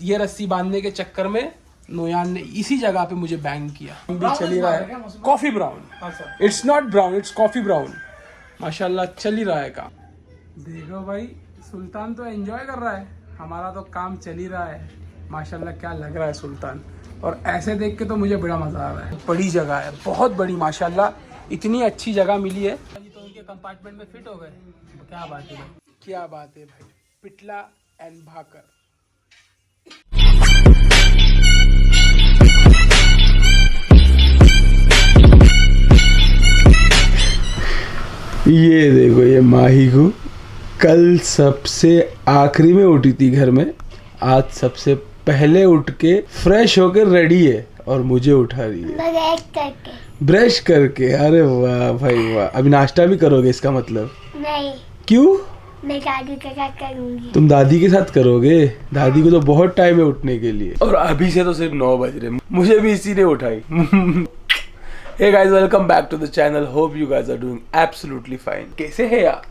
ये रस्सी बांधने के चक्कर में नोयान ने इसी जगह पे मुझे बैंग किया। भी चल ही रहा है coffee brown, it's not brown, it's coffee brown. माशाल्लाह चल ही रहा है काम। देखो भाई सुल्तान तो एंजॉय कर रहा है, हमारा तो काम चल ही रहा है। माशाल्लाह क्या लग रहा है सुल्तान, और ऐसे देख के तो मुझे बड़ा मजा आ रहा है। बड़ी जगह है, बहुत बड़ी माशाल्लाह, इतनी अच्छी जगह मिली है। तो उनके कंपार्टमेंट में फिट हो गए, क्या बात है भाई, क्या बात है भाई। पिटला एंड भाकर। ये देखो ये माही को कल सबसे आखिरी में उठी थी घर में, आज सबसे पहले उठ के फ्रेश होकर रेडी है और मुझे उठा रही है ब्रश करके। अरे वाह भाई वाह। अभी नाश्ता भी करोगे इसका मतलब? नहीं। क्यों? मैं दादी के साथ करूंगी। तुम दादी के साथ करोगे? दादी को तो बहुत टाइम है उठने के लिए, और अभी से तो सिर्फ 9 बज रहे, मुझे भी इसी ने उठाई। Hey guys, welcome back to the channel. Hope you guys are doing absolutely fine. कैसे है यार?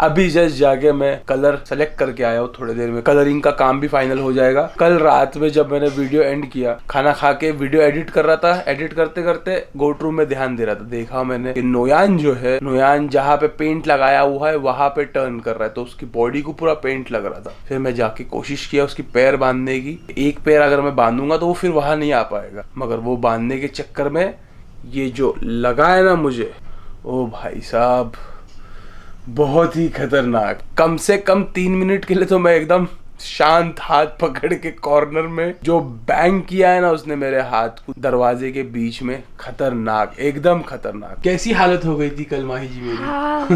अभी जस्ट जाके मैं कलर सेलेक्ट करके आया हूँ, थोड़ी देर में कलरिंग का काम भी फाइनल हो जाएगा। कल रात में जब मैंने वीडियो एंड किया, खाना खा के वीडियो एडिट कर रहा था, एडिट करते करते गोट रूम में ध्यान दे रहा था, देखा मैंने कि नोयान जो है, नोयान जहाँ पे पेंट लगाया हुआ है वहां पे टर्न कर रहा है, तो उसकी बॉडी को पूरा पेंट लग रहा था। फिर मैं जाके कोशिश किया उसकी पैर बांधने की। एक पैर अगर मैं बांधूंगा तो वो फिर वहां नहीं आ पाएगा, मगर वो बांधने के चक्कर में ये जो लगा है ना मुझे, ओ भाई साहब बहुत ही खतरनाक। कम से कम 3 मिनट के लिए तो मैं एकदम शांत हाथ पकड़ के कॉर्नर में जो बैंग किया है ना उसने मेरे हाथ को दरवाजे के बीच में, खतरनाक, एकदम खतरनाक। कैसी हालत हो गई थी कल माही जी मेरी। हाँ।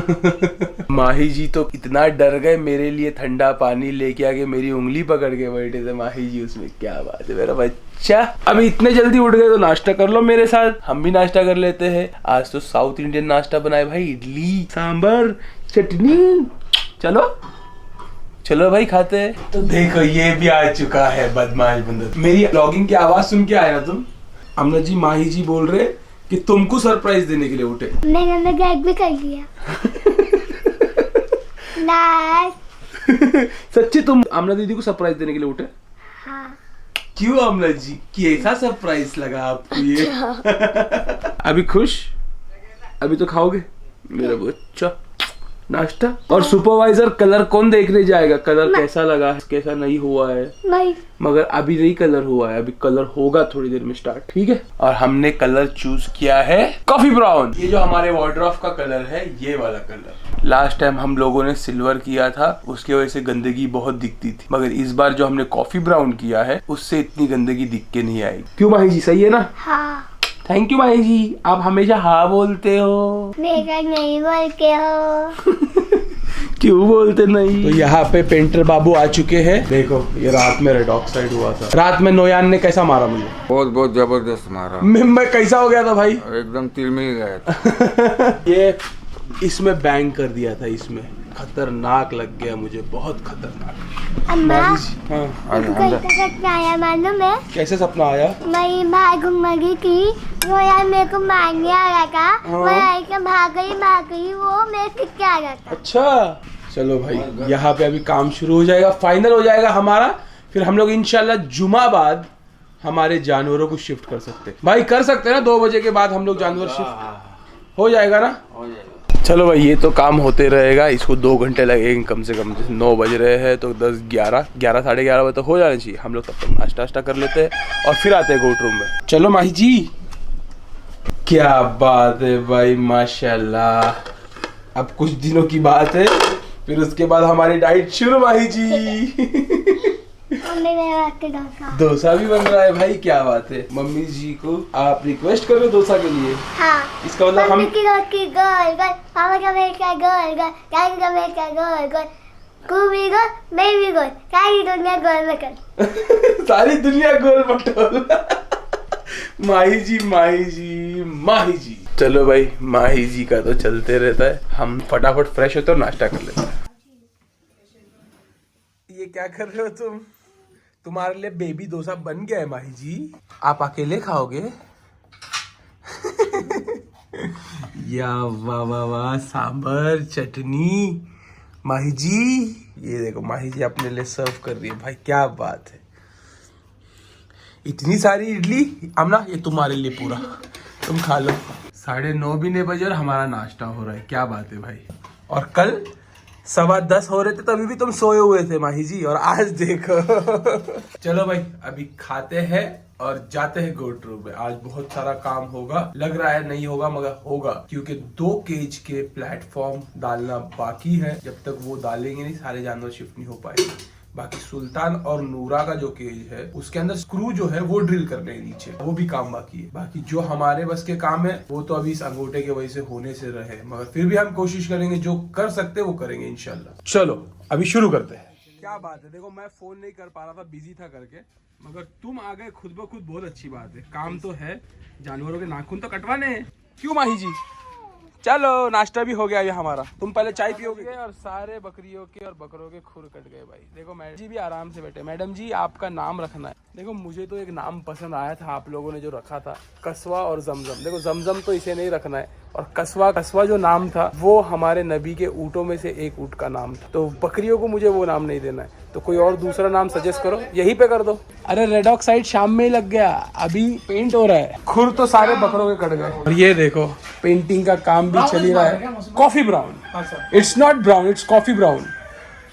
माही जी तो इतना डर गए, मेरे लिए ठंडा पानी लेके आके मेरी उंगली पकड़ के बैठे थे माही जी उसमें। क्या बात है मेरा बच्चा। अभी इतने जल्दी उठ गए तो नाश्ता कर लो मेरे साथ, हम भी नाश्ता कर लेते हैं। आज तो साउथ इंडियन नाश्ता बनाए भाई, इडली सांबर चटनी। चलो चलो भाई खाते हैं। तो देखो ये भी आ चुका है बदमाश बंदा। मेरी ब्लॉगिंग की आवाज सुन के आए ना तुम? अमना जी माही जी बोल रहे कि तुमको सरप्राइज देने के लिए उठे। मैंने गैग भी कर लिया। सच्ची तुम अमना दीदी को सरप्राइज देने के लिए उठे? हाँ। क्यों अमना जी, कैसा सरप्राइज लगा आपको ये? अभी खुश? अभी तो खाओगे मेरा बच्चा नाश्ता? और सुपरवाइजर कलर कौन देखने जाएगा, कलर कैसा लगा है कैसा नहीं हुआ है? नहीं। मगर अभी नहीं कलर हुआ है, अभी कलर होगा थोड़ी देर में स्टार्ट, ठीक है? और हमने कलर चूज किया है कॉफी ब्राउन। ये जो हमारे वार्डरोब का कलर है, ये वाला कलर। लास्ट टाइम हम लोगों ने सिल्वर किया था, उसकी वजह से गंदगी बहुत दिखती थी, मगर इस बार जो हमने कॉफी ब्राउन किया है उससे इतनी गंदगी दिख के नहीं आएगी। क्यों माही जी, सही है ना? हाँ। थैंक यू माही जी, आप हमेशा हाँ बोलते हो। मेरा नहीं बोलते हो। क्यों बोलते नहीं? तो यहाँ पे पेंटर बाबू आ चुके हैं। देखो ये रात में रेड ऑक्साइड हुआ था, रात में नोयान ने कैसा मारा मुझे, बहुत जबरदस्त मारा। मैं कैसा हो गया था भाई, एकदम तिल में गया था। ये इसमें बैंग कर दिया था, इसमें खतरनाक लग गया मुझे, बहुत खतरनाक। अम्मा, हाँ सपना आया मालूम है? कैसे सपना आया? मैं बाहर घूम रही थी, वो यार मेरे को मारने आ रहा था। हाँ। मैं भाग गई, वो मेरे पीछे आ रहा था। अच्छा चलो भाई, यहाँ पे अभी काम शुरू हो जाएगा, फाइनल हो जाएगा हमारा, फिर हम लोग इंशाल्लाह जुमा बाद हमारे जानवरों को शिफ्ट कर सकते हैं। भाई कर सकते हैं ना, 2 बजे के बाद हम लोग जानवर शिफ्ट हो जाएगा ना? हो जाएगा। चलो भाई ये तो काम होते रहेगा, इसको 2 घंटे लगेंगे कम से कम। जैसे 9 बज रहे हैं तो 10, 11, साढ़े 11 बजे तक हो जाना चाहिए। हम लोग तब तक नाश्ता कर लेते हैं और फिर आते हैं गोट रूम में। चलो माही जी, क्या बात है भाई माशाल्लाह। अब कुछ दिनों की बात है, फिर उसके बाद हमारी डाइट शुरू माही जी। डोसा भी बन रहा है भाई, क्या बात है। मम्मी जी को आप रिक्वेस्ट कर रहे हो डोसा के लिए? हाँ। इसका मतलब हम सारी दुनिया गोल मटोल। माही जी माही जी माही जी। चलो भाई माही जी का तो चलते रहता है, हम फटाफट फ्रेश होते और नाश्ता कर लेते हैं। ये क्या कर रहे हो तुम? तुम्हारे लिए बेबी डोसा बन गया है माही जी, आप अकेले खाओगे? या वाह वाह वाह, सांबर चटनी। माही जी ये देखो माही जी अपने लिए सर्व कर रही है भाई, क्या बात है। इतनी सारी इडली अमना, ये तुम्हारे लिए पूरा, तुम खा लो। 9:30 भी नहीं बजे और हमारा नाश्ता हो रहा है, क्या बात है भाई। और कल 10:15 हो रहे थे तभी भी तुम सोए हुए थे माही जी, और आज देखो। चलो भाई अभी खाते हैं और जाते हैं गोट रूम में। आज बहुत सारा काम होगा, लग रहा है नहीं होगा मगर होगा, क्योंकि 2 केज के प्लेटफॉर्म डालना बाकी है। जब तक वो डालेंगे नहीं सारे जानवर शिफ्ट नहीं हो पाएंगे। बाकी सुल्तान और नूरा का जो केज है उसके अंदर स्क्रू जो है वो ड्रिल करने हैं नीचे, वो भी काम बाकी है। बाकी जो हमारे बस के काम है वो तो अभी इस अंगूठे के वजह से होने से रहे, मगर फिर भी हम कोशिश करेंगे, जो कर सकते वो करेंगे इंशाल्लाह। चलो अभी शुरू करते हैं। क्या बात है, देखो मैं फोन नहीं कर पा रहा था, बिजी था करके, मगर तुम आ गए खुद ब खुद, बहुत अच्छी बात है। काम तो है, जानवरों के नाखून तो कटवाने हैं, क्यों माही जी। चलो नाश्ता भी हो गया ये हमारा, तुम पहले चाय पियोगे। और सारे बकरियों के और बकरों के खुर कट गए भाई। देखो मैडम जी भी आराम से बैठे। मैडम जी आपका नाम रखना है। देखो मुझे तो एक नाम पसंद आया था आप लोगों ने जो रखा था, कस्वा और जमजम। देखो जमजम तो इसे नहीं रखना है, और कस्वा जो नाम था वो हमारे नबी के ऊँटों में से एक ऊँट का नाम था। तो बकरियों को मुझे वो नाम नहीं देना है, तो कोई और दूसरा नाम सजेस्ट करो, यहीं पे कर दो। अरे रेड ऑक्साइड शाम में ही लग गया, अभी पेंट हो रहा है। खुर तो सारे बकरों के कट गए। और ये देखो पेंटिंग का काम भी चल ही रहा है। Coffee brown, it's not brown, it's coffee brown.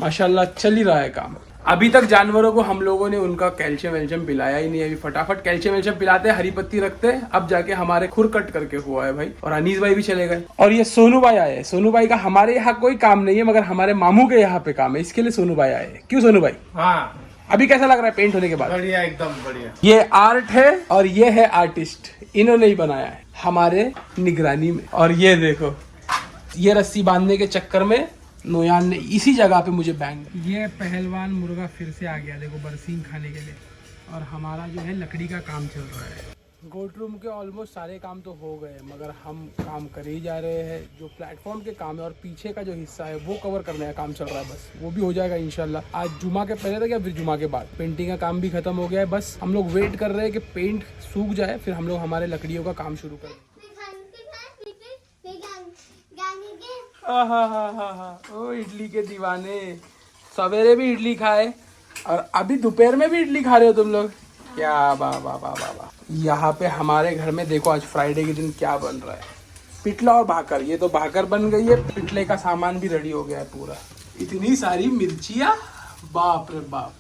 माशाल्लाह चल ही रहा है काम। अभी तक जानवरों को हम लोगों ने उनका कैल्शियम वेल्शियम पिलाया ही नहीं। अभी फटाफट कैल्शियम वेल्शियम पिलाते, हरी पत्ती रखते, अब जाके हमारे खुर कट करके हुआ है भाई। और अनीस भाई भी चले गए, और ये सोनू भाई आए। सोनू भाई का हमारे यहाँ कोई काम नहीं है, मगर हमारे मामू के यहाँ पे काम है, इसके लिए सोनू भाई आए। क्यों सोनू भाई? हाँ अभी कैसा लग रहा है पेंट होने के बाद? बढ़िया, एकदम बढ़िया। ये आर्ट है और ये है आर्टिस्ट, इन्होंने ही बनाया है हमारे निगरानी में। और ये देखो ये रस्सी बांधने के चक्कर में नोयान ने इसी जगह पे मुझे बैंग। ये पहलवान मुर्गा फिर से आ गया, देखो बरसीन खाने के लिए। और हमारा जो है लकड़ी का काम चल रहा है। गोट रूम के ऑलमोस्ट सारे काम तो हो गए, मगर हम काम कर ही जा रहे हैं। जो प्लेटफॉर्म के काम है और पीछे का जो हिस्सा है वो कवर करने का काम चल रहा है, बस वो भी हो जाएगा इंशाल्लाह। आज जुमा के पहले तक या फिर जुमा के बाद। पेंटिंग का काम भी खत्म हो गया है, बस हम लोग वेट कर रहे हैं कि पेंट सूख जाए, फिर हम लोग हमारे लकड़ियों का काम शुरू करें। ओ इडली के दीवाने, सवेरे भी इडली खाए और अभी दोपहर में भी इडली खा रहे हो तुम लोग, क्या वाह वाह वाह वाह वाह। यहाँ पे हमारे घर में देखो आज फ्राइडे के दिन क्या बन रहा है, पिटला और भाकर। ये तो भाकर बन गई है, पिटले का सामान भी रेडी हो गया है पूरा। इतनी सारी मिर्चियाँ, बाप रे बाप।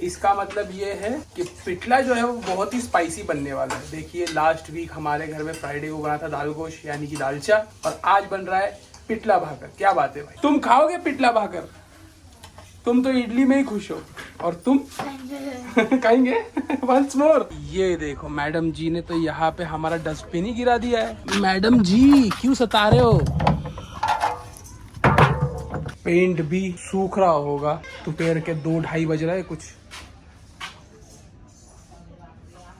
इसका मतलब ये है कि पिटला जो है वो बहुत ही स्पाइसी बनने वाला है। देखिए लास्ट वीक हमारे घर में फ्राइडे को बना था दाल गोश्त यानी कि दालचा, और आज बन रहा है पिटला भाकर। क्या बात है भाई, तुम खाओगे पिटला भाकर? तुम तो इडली में ही खुश हो, और तुम खाएंगे वंस मोर। ये देखो मैडम जी ने तो यहाँ पे हमारा डस्टबिन ही गिरा दिया है। मैडम जी क्यों सता रहे हो? पेंट भी सूख रहा होगा, दोपहर के 2-2:30 बज रहे कुछ।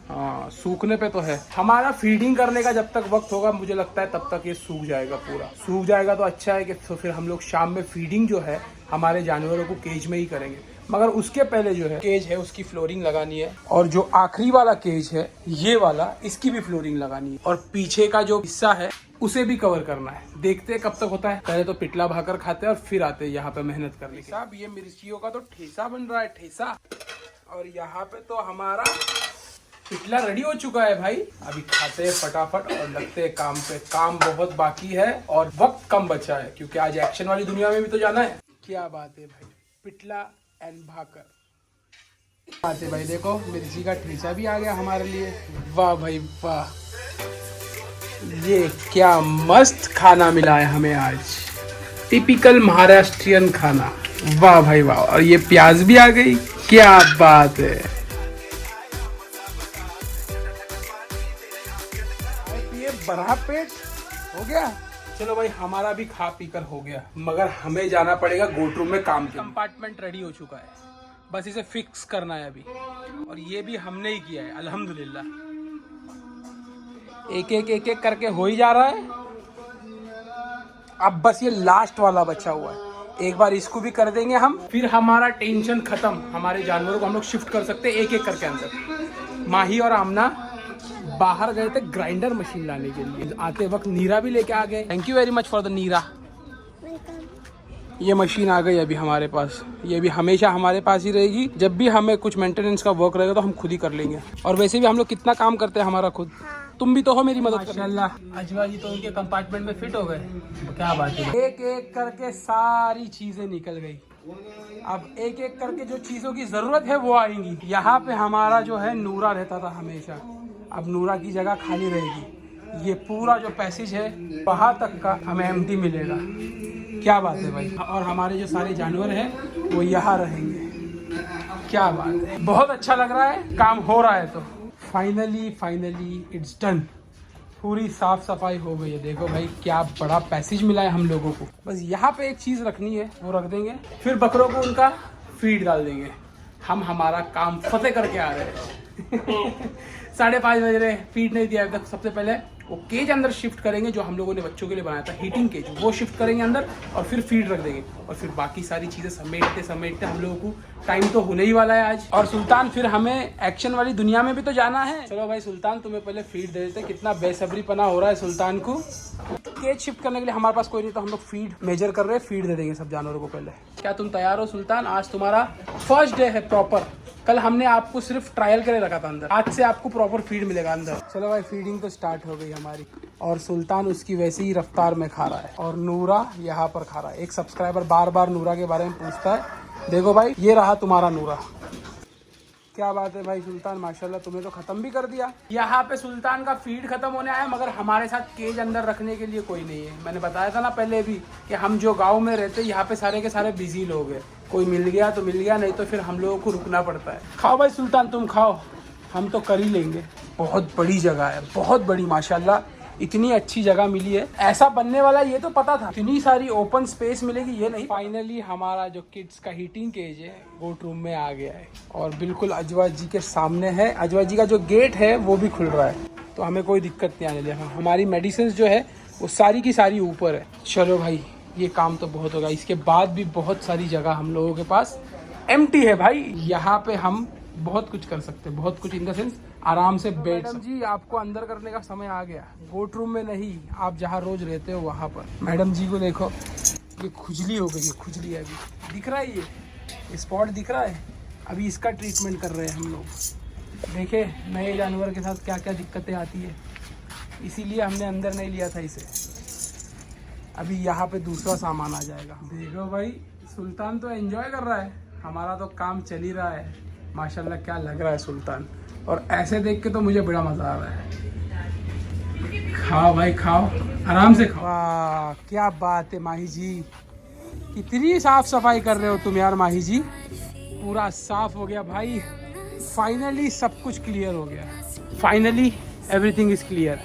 हाँ सूखने पे तो है। हमारा फीडिंग करने का जब तक वक्त होगा मुझे लगता है तब तक ये सूख जाएगा पूरा। सूख जाएगा तो अच्छा है कि तो फिर हम लोग शाम में फीडिंग जो है हमारे जानवरों को केज में ही करेंगे। मगर उसके पहले जो है केज है उसकी फ्लोरिंग लगानी है, और जो आखिरी वाला केज है ये वाला, इसकी भी फ्लोरिंग लगानी है, और पीछे का जो हिस्सा है उसे भी कवर करना है। देखते हैं कब तक होता है। पहले तो पिटला भाकर खाते हैं और फिर आते हैं यहाँ पे मेहनत करने के। साहब ये मिर्चियों का तो ठेसा बन रहा है, ठेसा। और यहाँ पे तो हमारा पिटला रेडी हो चुका है भाई। अभी खाते हैं फटाफट और लगते हैं काम पे। काम बहुत बाकी है और वक्त कम बचा है, क्योंकि आज एक्शन वाली दुनिया में भी तो जाना है। क्या बात है भाई, पिटला एंड भाकर। बात है भाई, देखो मिर्ची का ठेसा भी आ गया हमारे लिए। वाह भाई वाह, ये क्या मस्त खाना मिला है हमें आज, टिपिकल महाराष्ट्रियन खाना। वाह भाई वाह, और ये प्याज भी आ गई, क्या बात है। बड़ा पेट हो गया। चलो भाई हमारा भी खा पी कर हो गया, मगर हमें जाना पड़ेगा गोट रूम में काम के। कंपार्टमेंट रेडी हो चुका है, बस इसे फिक्स करना है अभी, और ये भी हमने ही किया है अल्हम्दुलिल्लाह। एक एक करके हो ही जा रहा है। अब बस ये लास्ट वाला बचा हुआ है, एक बार इसको भी कर देंगे हम, फिर हमारा टेंशन खत्म। हमारे जानवरों को हम लोग शिफ्ट कर सकते हैं एक एक करके अंदर। माही और आमना बाहर गए थे ग्राइंडर मशीन लाने के लिए, आते वक्त नीरा भी लेके आ गए। Thank you very much for the neera. ये मशीन आ गई अभी हमारे पास, ये भी हमेशा हमारे पास ही रहेगी। जब भी हमें कुछ मेंटेनेंस का वर्क रहेगा तो हम खुद ही कर लेंगे। और वैसे भी हम लोग कितना काम करते हैं हमारा खुद, तुम भी तो हो मेरी मदद करने। माशाल्लाह अजवा जी तो उनके कंपार्टमेंट में फिट हो गए, क्या बात है। एक एक करके सारी चीजें निकल गई। अब एक एक करके जो चीजों की जरूरत है वो आएंगी। यहाँ पे हमारा जो है नूरा रहता था हमेशा, अब नूरा की जगह खाली रहेगी। ये पूरा जो पैसेज है वहाँ तक का हमें एम्प्टी मिलेगा। क्या बात है भाई। और हमारे जो सारे जानवर हैं वो यहाँ रहेंगे। क्या बात है, बहुत अच्छा लग रहा है, काम हो रहा है। तो फाइनली इट्स डन। पूरी साफ सफाई हो गई है। देखो भाई क्या बड़ा पैसेज मिला है हम लोगों को। बस यहाँ पे एक चीज़ रखनी है, वो रख देंगे, फिर बकरों को उनका फीड डाल देंगे। हम हमारा काम फतेह करके आ रहे हैं। 5:30 बज रहे, फीड नहीं दिया अभी तक। सबसे पहले वो केज अंदर शिफ्ट करेंगे जो हम लोगों ने बच्चों के लिए बनाया था, हीटिंग केज, वो शिफ्ट करेंगे अंदर और फिर फीड रख देंगे। और फिर बाकी सारी चीज़ें समेटते हम लोगों को टाइम तो होने ही वाला है आज। और सुल्तान फिर हमें एक्शन वाली दुनिया में भी तो जाना है। चलो भाई सुल्तान तुम्हें पहले फीड दे देते। कितना बेसब्री पना हो रहा है सुल्तान को। केज शिफ्ट करने के लिए हमारे पास कोई नहीं, तो हम लोग फीड मेजर कर रहे हैं, फीड दे देंगे सब जानवरों को पहले। क्या तुम तैयार हो सुल्तान? आज तुम्हारा फर्स्ट डे है प्रॉपर। कल हमने आपको सिर्फ ट्रायल के लिए रखा था अंदर, आज से आपको प्रॉपर फीड मिलेगा अंदर। चलो भाई फीडिंग तो स्टार्ट हो गई हमारी और सुल्तान उसकी वैसी ही रफ्तार में खा रहा है और नूरा यहाँ पर खा रहा है। एक सब्सक्राइबर बार बार नूरा के बारे में पूछता है। देखो भाई ये रहा तुम्हारा नूरा। क्या बात है भाई सुल्तान, माशाल्लाह तुम्हें तो खत्म भी कर दिया। यहाँ पे सुल्तान का फीड खत्म होने आया, मगर हमारे साथ केज अंदर रखने के लिए कोई नहीं है। मैंने बताया था ना पहले भी कि हम जो गांव में रहते हैं यहाँ पे सारे के सारे बिजी लोग हैं। कोई मिल गया तो मिल गया, नहीं तो फिर हम लोगों को रुकना पड़ता है। खाओ भाई सुल्तान, तुम खाओ, हम तो कर ही लेंगे। बहुत बड़ी जगह है, बहुत बड़ी माशाल्लाह। इतनी अच्छी जगह मिली है, ऐसा बनने वाला ये तो पता था। इतनी सारी ओपन स्पेस मिलेगी ये नहीं। फाइनली हमारा जो किड्स का हीटिंग केज है गोट रूम में आ गया है और बिल्कुल अजवा जी के सामने है। अजवा जी का जो गेट है वो भी खुल रहा है, तो हमें कोई दिक्कत नहीं आने लगा। हमारी मेडिसिन जो है वो सारी की सारी ऊपर है। चलो भाई ये काम तो बहुत होगा। इसके बाद भी बहुत सारी जगह हम लोगों के पास एम्प्टी है भाई। यहाँ पे हम बहुत कुछ कर सकते हैं, बहुत कुछ इन द सेंस आराम से बैठ। मैडम जी आपको अंदर करने का समय आ गया, गोट रूम में नहीं, आप जहाँ रोज रहते हो वहाँ पर। मैडम जी को देखो ये खुजली हो गई है, खुजली है अभी दिख रहा है, ये स्पॉट दिख रहा है। अभी इसका ट्रीटमेंट कर रहे हैं हम लोग। देखे नए जानवर के साथ क्या क्या दिक्कतें आती है, इसीलिए हमने अंदर नहीं लिया था इसे। अभी यहाँ पे दूसरा सामान आ जाएगा। देखो भाई सुल्तान तो एंजॉय कर रहा है, हमारा तो काम चल ही रहा है। माशाल्लाह क्या लग रहा है सुल्तान, और ऐसे देख के तो मुझे बड़ा मज़ा आ रहा है। खाओ भाई खाओ, आराम से खाओ। वाह क्या बात है माही जी, कितनी साफ सफाई कर रहे हो तुम यार माही जी। पूरा साफ हो गया भाई, फाइनली सब कुछ क्लियर हो गया। Finally everything is clear.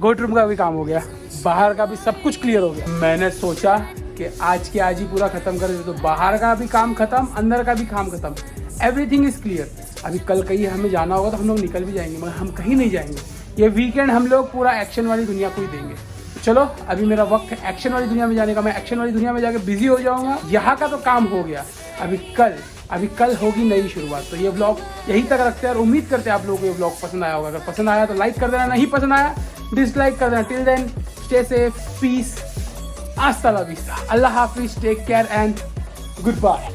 गोट रूम का भी काम हो गया, बाहर का भी सब कुछ क्लियर हो गया। मैंने सोचा कि आज के आज ही पूरा खत्म कर दे, तो बाहर का भी काम खत्म, अंदर का भी काम खत्म, एवरीथिंग इज क्लियर। अभी कल कहीं हमें जाना होगा तो हम लोग निकल भी जाएंगे, मगर हम कहीं नहीं जाएंगे। ये वीकेंड हम लोग पूरा एक्शन वाली दुनिया को ही देंगे। चलो अभी मेरा वक्त है एक्शन वाली दुनिया में जाने का। मैं एक्शन वाली दुनिया में जाके बिजी हो जाऊंगा। यहाँ का तो काम हो गया, अभी कल होगी नई शुरुआत। तो ये व्लॉग यहीं तक रखते हैं और उम्मीद करते हैं आप लोगों को ये व्लॉग पसंद आया होगा। अगर पसंद आया तो लाइक कर देना, नहीं पसंद आया डिसलाइक कर देना। Till then stay safe, peace, हasta la vista, अल्लाह हाफिज, take care and good bye.